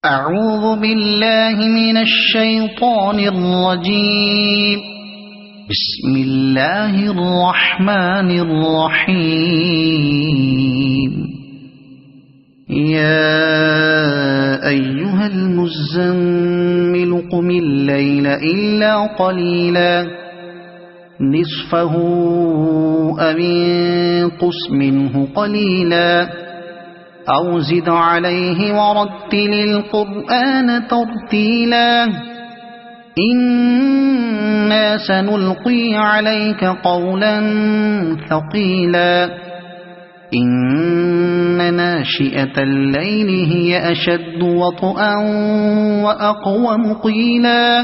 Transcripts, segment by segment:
أعوذ بالله من الشيطان الرجيم. بسم الله الرحمن الرحيم. يا أيها المزمل قم الليل إلا قليلا نصفه أو انقص منه قليلا أو زد عليه ورتل القرآن ترتيلا إنا سنلقي عليك قولا ثقيلا إن ناشئة الليل هي أشد وطئا وأقوم قيلا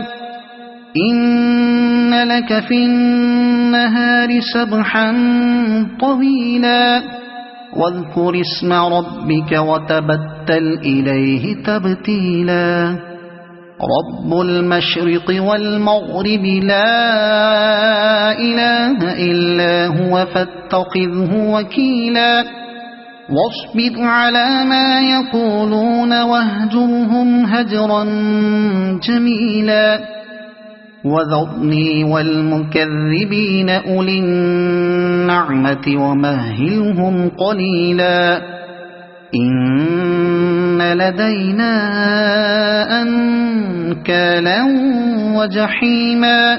إن لك في النهار سبحا طويلا واذكر اسم ربك وتبتل إليه تبتيلا رب المشرق والمغرب لا إله إلا هو فاتخذه وكيلا واصبر على ما يقولون واهجرهم هجرا جميلا وذرني والمكذبين أولي النعمة ومهلهم قليلا إن لدينا أنكالا وجحيما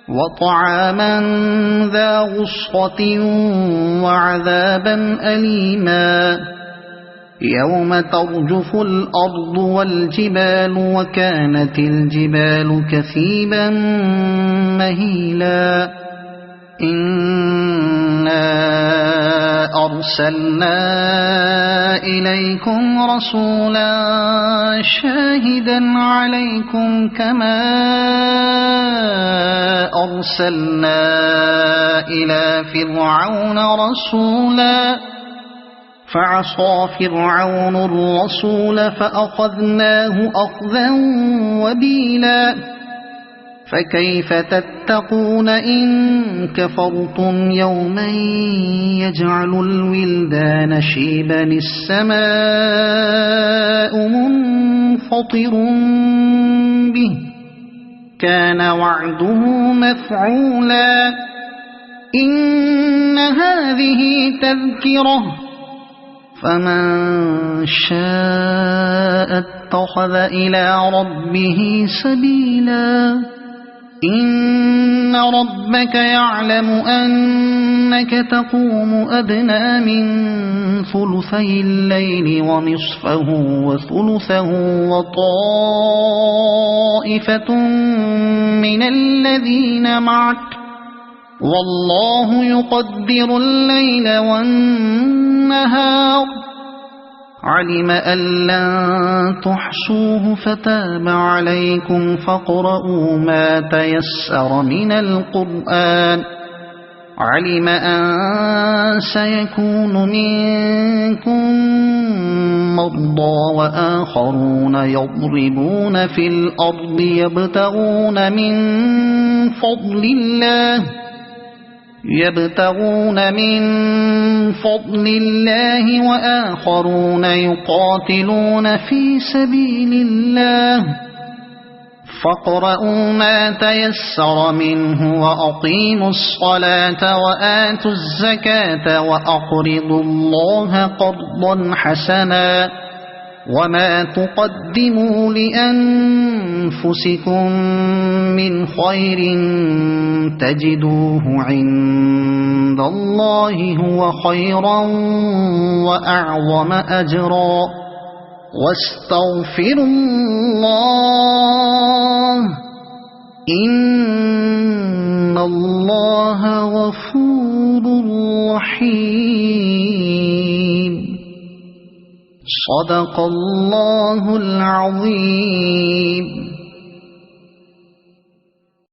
وطعاما ذا غصة وعذابا أليما يوم ترجف الأرض والجبال وكانت الجبال كثيبا مهيلا إنا أرسلنا إليكم رسولا شاهدا عليكم كما أرسلنا إلى فرعون رسولا فعصى فرعون الرسول فأخذناه أخذا وبيلا فكيف تتقون إن كفرتم يوما يجعل الولدان شيبا السماء منفطر به كان وعده مفعولا إن هذه تذكرة فمن شاء اتخذ إلى ربه سبيلا إن ربك يعلم أنك تقوم أدنى من ثلثي الليل ونصفه وثلثه وطائفة من الذين معك والله يقدر الليل والنهار علم أن لن تحصوه فتاب عليكم فاقرؤوا ما تيسر من القرآن علم أن سيكون منكم مرضى وآخرون يضربون في الأرض يبتغون من فضل الله وآخرون يقاتلون في سبيل الله فاقرؤوا ما تيسر منه وأقيموا الصلاة وآتوا الزكاة وأقرضوا الله قرضا حسنا وما تقدموا لأنفسكم من خير تجدوه عند الله هو خيرا وأعظم أجرا واستغفروا الله إن الله غفور رحيم صدق الله العظيم.